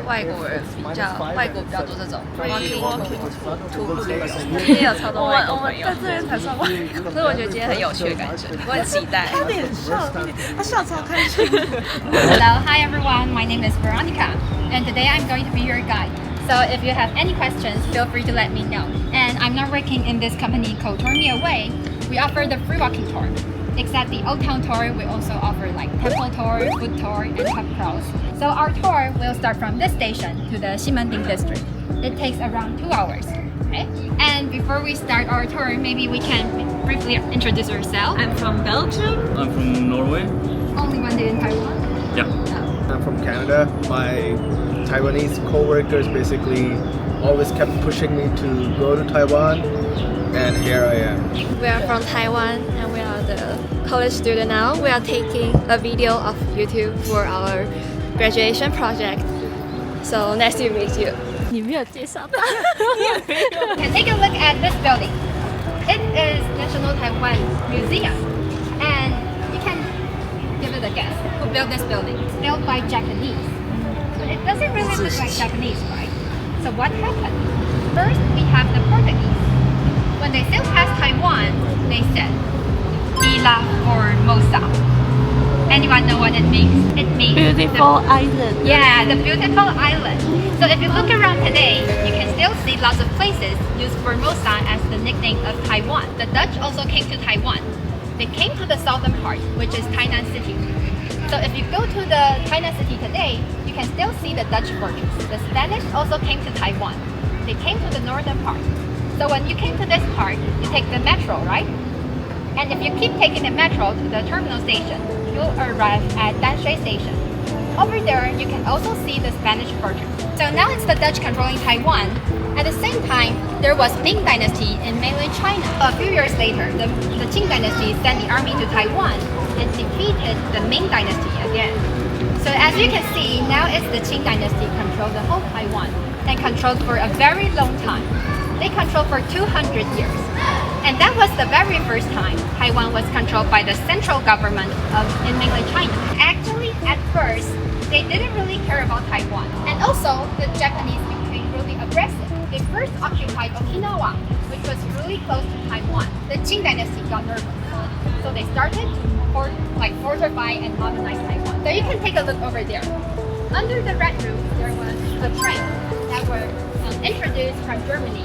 外国人外国比较多这种 walking tour 徒步旅游，也有超多外国朋友。在这边才算外国，所以我觉得今天很有趣的感觉，我很期待。他脸笑，他笑超开心。Hello, hi everyone. My name is Veronica, and today I'm going to be your guide. So if you have any questions, feel free to let me know. And I'm not working in this company called Tour Me Away. We offer the free walking tour. Except the Old Town tour, we also offer like temple tour, food tour, and pub crawls. So our tour will start from this station to the Ximending district. It takes around 2 hours. Okay? And before we start our tour, maybe we can briefly introduce yourself. I'm from Belgium. I'm from Norway. Only one day in Taiwan. Yeah. I'm from Canada. My Taiwanese co-workers basically always kept pushing me to go to Taiwan, and here I am. We are from Taiwan and we are the college student now. We are taking a video of YouTube for our graduation project. So nice to meet you. 你没有介绍他， And take a look at this building. It is National Taiwan Museum. And you can give it a guess. Who built this building? It's built by Japanese. But it doesn't really look like Japanese, right? So what happened? First, we have the Portuguese. When they sailed past Taiwan, they said, Ilha Formosa. Anyone know what it means? It means beautiful island. yeah, the beautiful island. So if you look around today, you can still see lots of places use Formosa as the nickname of Taiwan. The Dutch also came to Taiwan. They came to the southern part, which is Tainan City. So if you go to the Tainan City today, you can still see the Dutch fortress. The Spanish also came to Taiwan. They came to the northern part. So when you came to this part, you take the metro, right? And if you keep taking the metro to the terminal station, you'll arrive at Danshui Station. Over there, you can also see the Spanish fortress. So now it's the Dutch controlling Taiwan. At the same time, there was Ming Dynasty in mainland China. A few years later, the Qing Dynasty sent the army to Taiwan and defeated the Ming Dynasty again. So as you can see, now it's the Qing Dynasty control the whole Taiwan and controlled for a very long time. They controlled for 200 years. And that was the very first time Taiwan was controlled by the central government in mainland China. Actually, at first, they didn't really care about Taiwan. And also, the Japanese became really aggressive. They first occupied Okinawa, which was really close to Taiwan. The Qing Dynasty got nervous. So they started to fortify and modernize Taiwan. So you can take a look over there. Under the red roof, there was a train that were introduced from Germany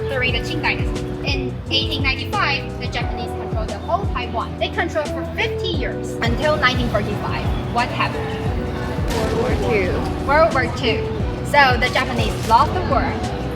during the Qing Dynasty. In 1895, the Japanese controlled the whole Taiwan. They controlled for 50 years until 1945. What happened? World War II. So the Japanese lost the war,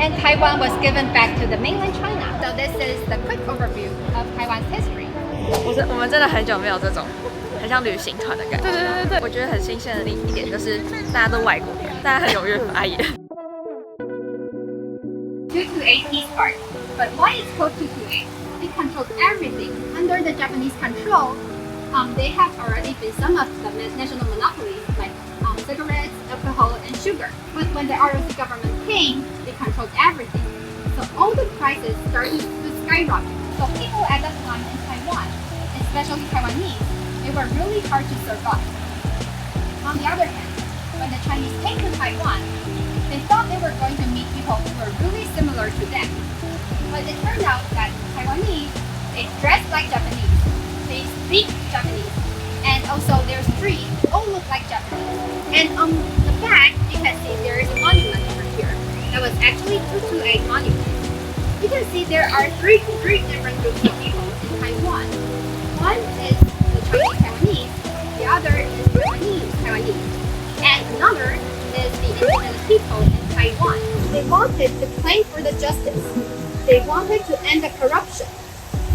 and Taiwan was given back to the mainland China. So this is the quick overview of Taiwan's history. 我们真的很久没有这种很像旅行团的感觉。对，我觉得很新鲜的一点就是大家都外国人，大家很踊跃发言。228 East Park. But why it's called 228? They controlled everything. Under the Japanese control, they have already been some of the national monopolies like cigarettes, alcohol, and sugar. But when the ROC government came, they controlled everything. So all the prices started to skyrocket. So people at that time in Taiwan, especially Taiwanese, they were really hard to survive. On the other hand, when the Chinese came to Taiwan, they thought they were going to meet people who were really similar to them. But it turned out that Taiwanese, they dress like Japanese, they speak Japanese, and also their streets all look like Japanese. And on the back, you can see there is a monument over here. That was actually 228 monument. You can see there are three different groups of people in Taiwan. One is the Chinese Taiwanese, the other is Taiwanese, and another is the indigenous people in Taiwan. They wanted to claim for the justice. They wanted to end the corruption.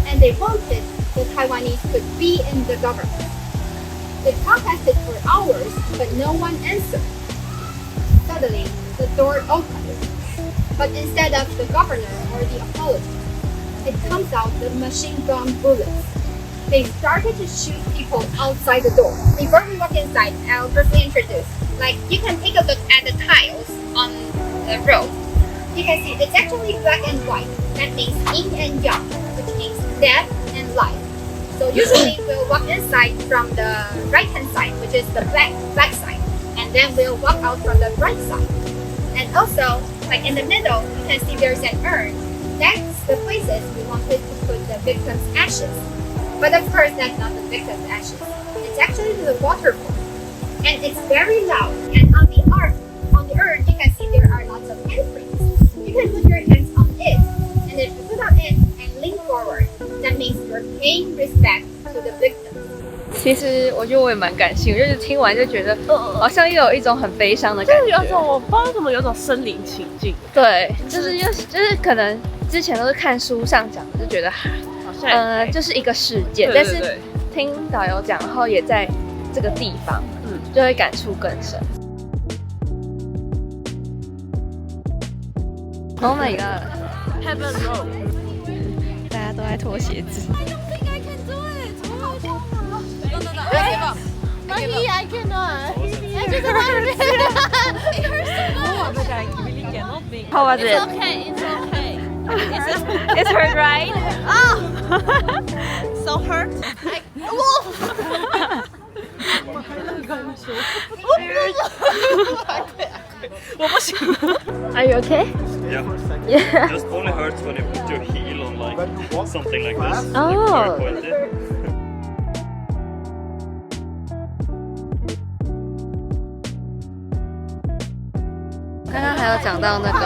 And they wanted the Taiwanese could be in the government. They protested for hours, but no one answered. Suddenly, the door opened. But instead of the governor or the apology, it comes out the machine gun bullets. They started to shoot people outside the door. Before we walk inside, I'll briefly introduce. You can take a look at the tiles on the road. You can see it's actually black and white. That means yin and yang, which means death and life. So usually we'll walk inside from the right hand side, which is the black side, and then we'll walk out from the right side. And also, like in the middle, you can see there's an urn. That's the places we wanted to put the victims' ashes. But of course, that's not the victims' ashes. It's actually the waterfall. And it's very loud. And on the urn, you can see there are lots of handprints. You can put your hands on it. And if you put on it and lean forward, that means you're paying respect to the victims. 其实我觉得我也蛮感性，就是听完就觉得，好像又有一种很悲伤的感觉。有种我不知道怎么有种身临其境。对，就是可能之前都是看书上讲的，就觉得好像就是一个事件，但是听导游讲，然后也在这个地方，就会感触更深。Oh my god! Heaven Road， 大家都在脱鞋子。Mommy, I cannot. I just want to. It hurts so much. I really cannot be. How was it? It's okay. It's okay. It's hurt, right? Oh, so hurt. 我不行。Are you okay? Yeah. Just only hurts when you put your heel on like something like this. Oh. Like pointy. 刚刚还有讲到那个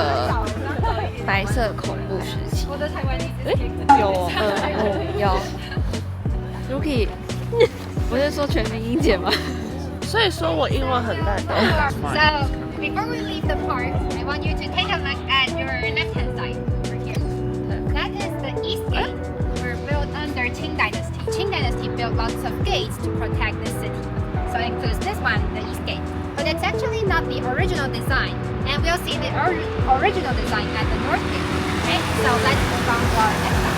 白色恐怖时期，有 Rookie， 不是说全民英检吗？所以说我英文很烂的。So, before we leave the park, I want you to take a look at your left-hand side over here. That is the East Gate. Were built under Qing Dynasty. Qing Dynasty built lots of gates to protect the city. So it includes this one, the East Gate. But it's actually not the original design. And we'll see the original design at the North Gate. Okay, so let's move on to our next one.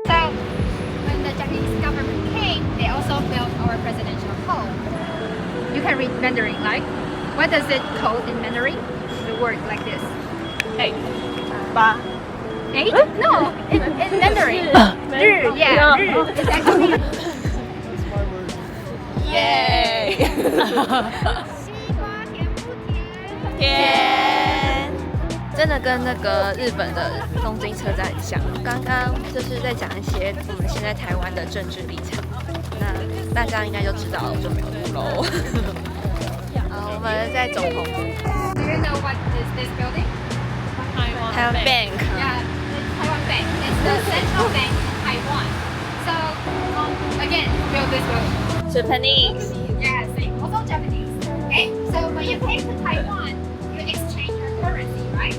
So, when the Japanese government came, they also built our presidential hall. You can read Mandarin, right? What does it call in Mandarin? The word like this. 8 8? No, in Mandarin. 日, yeah, 日. It's actually... Yay! 天，真的跟那个日本的东京车站很像。刚刚就是在讲一些我们现在台湾的政治立场，那大家应该就知道了，我就没有读喽。我们在总统府 Do you know what is this building? 台湾 Bank。 Yeah, it's Taiwan Bank. It's the central bank in Taiwan. So, again, who built this building? Japanese。 Yeah, same. Also Japanese. Okay, so when you came to Taiwan, you exchange your currency, right?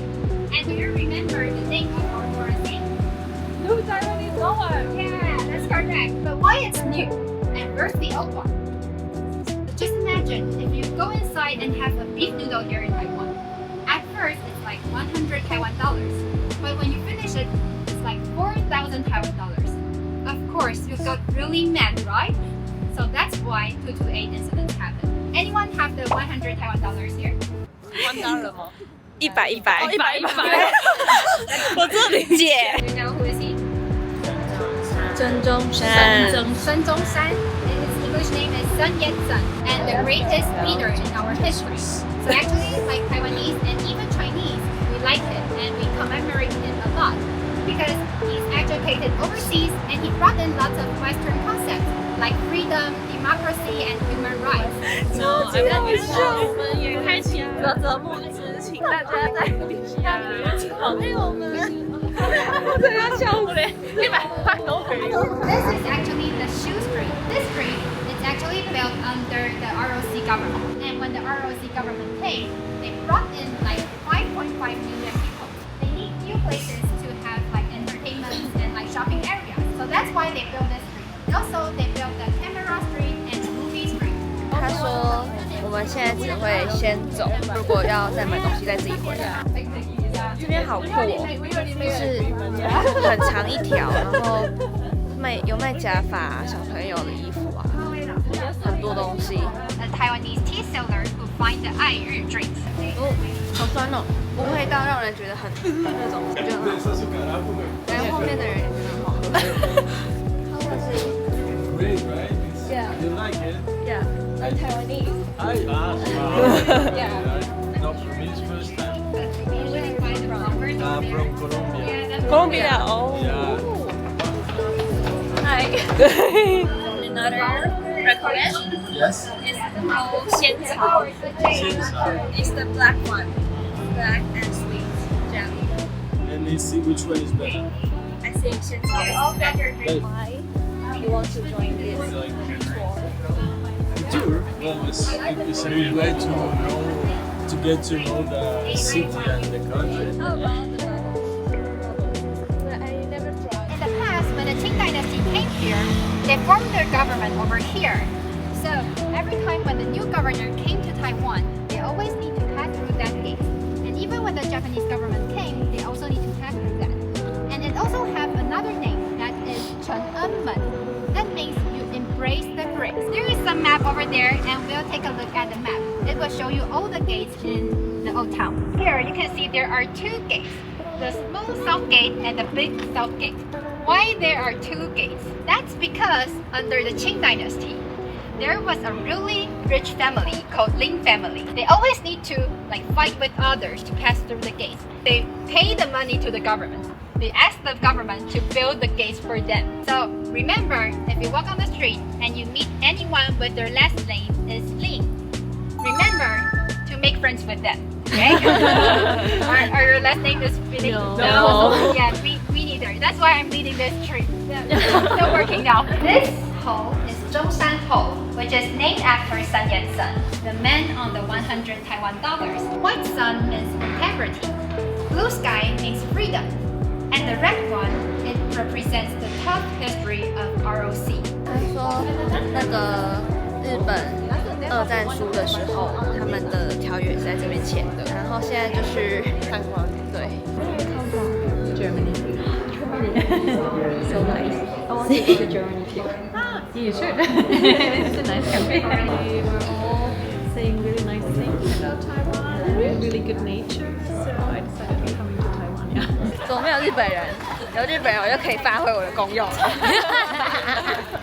And do you remember the name of our currency? New Taiwanese dollar. Yeah, that's correct. But why it's new? And where's the old one? Just imagine if you go inside and have a beef noodle here in Taiwan. At first, it's like 100 Taiwan dollars. But when you finish it, it's like 4,000 Taiwan dollars. Of course, you got really mad, right? So that's why 228 incidents happen. Anyone have the 100 Taiwan dollars here? $1吗100。我这里姐， Do you know who is he? 孙中山。 Sun Zhongshan. His English name is Sun Yat-sen, and the greatest leader in our history. So actually, like Taiwanese and even Chinese, we like him and we commemorate him a lot because he's educated overseas and he brought in lots of Western concepts like freedom, democracy, and human rights. 我们也开启了泽木之，请大家在底下给我们。我真要笑死嘞！100块都可以。 This is actually the Shoe Street. This street is actually built under the ROC government. And when the ROC government came, they brought in like 5.5 million people. They need new places to have like entertainment and like shopping areas. So that's why they built this street. And also they built the Camera Street and the Movie Street. 他说我们现在只会先走，如果要再买东西再自己回来。这边好酷哦，就是很长一条，然后有卖假发、小朋友的衣服啊，很多东西。 A Taiwanese tea seller who find the 爱日 drinks. 哦，好酸哦，不会到让人觉得很那种，就很好喝。然后后面的人也觉得很好喝。like it? Yeah. I'm Taiwanese. Yeah. No, for me it's first time. From Colombia. Colombia. Oh. Yeah. Hi. Another recommend Yes. is called xiancao. It's the black one. Black and sweet jelly. And let's see which one is better. I think xiancao is better. Why you want to join this tour? Tour? Well, it's a good way to get to know the city and the country. How about the I never tried. In the past, when the Qing dynasty came here, they formed their government over here. So every time when the new governor came to Taiwan, they always need to pass through that gate. And even when the Japanese government came, they also need to pass through that. And it also have another name, that is Cheng'enmen. That means you embrace the grace. There is some map over there, and we'll take a look at the map. It will show you all the gates in the old town. Here you can see there are two gates. The small south gate and the big south gate. Why there are two gates? That's because under the Qing dynasty, there was a really rich family called Lin family. They always need to fight with others to pass through the gates. They pay the money to the government. They ask the government to build the gates for them. So remember, if you walk on the street and you meet anyone with their last name is Lin, remember to make friends with them. Okay? or your last name is Philip? No. Yeah, me neither. That's why I'm leading this trip. Still working now. This hole is Zhongshan Hole, which is named after Sun Yat-sen, the man on the 100 Taiwan dollars. White sun means integrity. Blue sky means freedom. And the red one, it represents the tough history of ROC. 他说那个日本二战输的时候，他们的条约是在这边签的，然后现在就是看光对。Germany. So nice. I want to go to Germany too. You should. It's a nice country. We were all saying really nice things about Taiwan and really good nature, so I decided we're coming to Taiwan. Yeah. 怎么没有日本人？有日本人我就可以发挥我的功用了。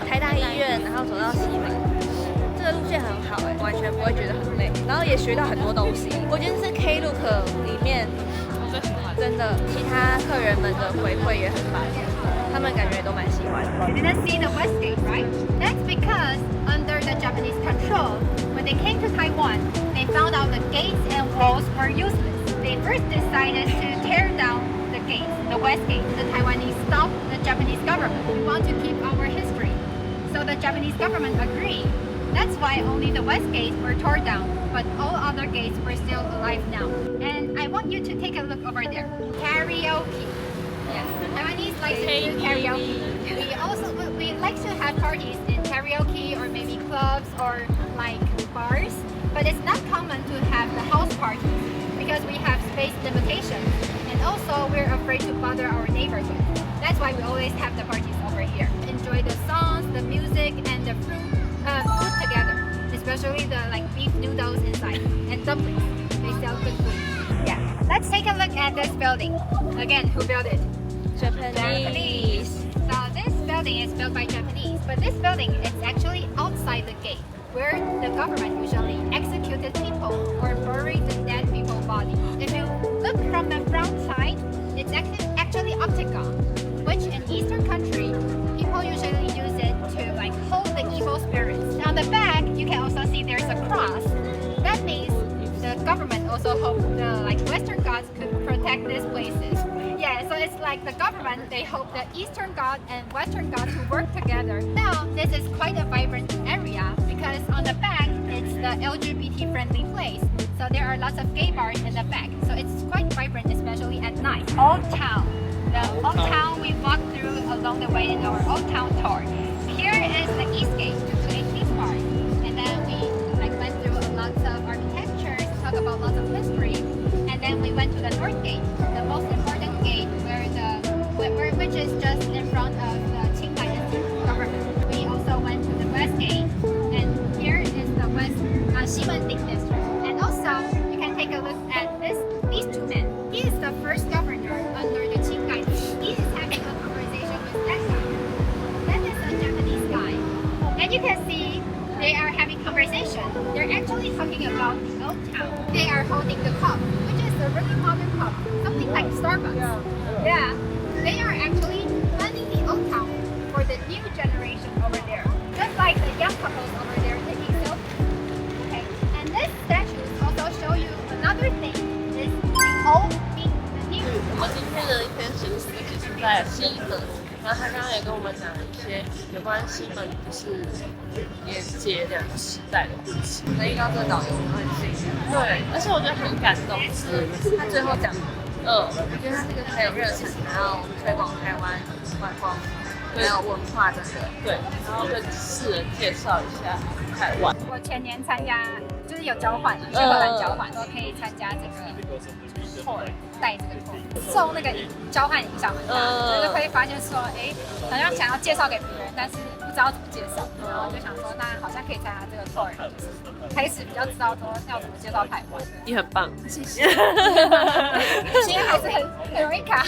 台大医院，然后走到西门，这个路线很好哎，完全不会觉得很累，然后也学到很多东西。我觉得是 Klook 里面真的其他客人们的回馈也很棒，他们感觉都蛮喜欢的。 You didn't see the West Gate, right? That's because under the Japanese control, when they came to Taiwan, they found out the gates and walls were useless. They first decided to tear down the gates, the West Gate. The Taiwanese stopped the Japanese government. We want to keep our history. So the Japanese government agreed. That's why only the West Gates were torn down, but all other gates were still alive now. And I want you to take a look over there. Karaoke. Yeah, Taiwanese like to do karaoke. We like to have parties in karaoke or maybe clubs or like bars, but it's not common to have the house parties because we have space limitations and also we're afraid to bother our neighborhood. That's why we always have the parties over here. Enjoy the songs, the music, and the food together, especially the beef noodles inside and dumplings. They sell good food. Yeah. Let's take a look at this building. Again, who built it? Japanese. So this building is built by Japanese, but this building is actually outside the gate, where the government usually executed people or buried the dead people's body. If you look from the front side, it's actually octagon, which in Eastern country, people usually use it to hold the evil spirits. On the back, you can also see there's a cross. That means the government also hopes the Western gods could protect these places. Yeah, so it's like the government, they hope the Eastern god and Western gods to work together. Now, this is quite a vibrant area because on the back, it's the LGBT friendly place. So there are lots of gay bars in the back. So it's quite vibrant, especially at night. Old Town. The Old Town we walked through along the way in our Old Town tour. Here is the East Gate, the East Park. And then we went through lots of architecture, talk about lots of history. And then we went to the North Gate, the most important gate which is just in front of the Qing Dynasty government. We also went to the West Gate, and here is the West Ximending district. And also, you can take a look at these two men. He is the first governor under the Qing Dynasty. He is having a conversation with that guy. That is a Japanese guy. And you can see they are having conversation. They're actually talking about the old town. They are holding the cup, which is a really modern cup, something like Starbucks. Yeah. They are actually planning the old town for the new generation over there. Just like the young couples over there taking selfies. Okay. And this statue also show you another thing. Is the old meets the new. 我们今天的一天行程就是在西门，然后他刚刚也跟我们讲了一些有关西门就是连接两个时代的故事。能遇到这个导游很幸运。对，而且我觉得很感动是，他最后讲，我觉得他是个很有热情，然后推广台湾观光，还有文化等等。对，然后跟世人介绍一下台湾。我前年参加就是有交换，去荷兰交换，说可以参加这个 tour， 带这个 tour， 受那个交换影响很大，就是会发现说，哎，好像想要介绍给别人，但是不知道怎么介绍，然后就想说，那好像可以参加这个 tour， 就是开始比较知道说要怎么介绍台湾。你很棒，谢谢。今天还是很容易卡。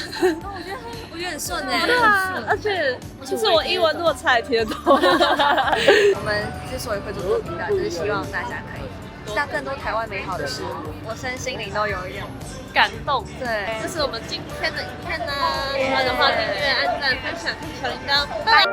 我觉得很顺哎。对啊，而且其实我英文那么差也听得懂。我们之所以会做这个频道，就是希望大家可以知道更多台湾美好的事物，我身心灵都有一点感动。对，这是我们今天的影片呢，喜欢的话订阅、按赞、分享、开小铃铛，拜拜。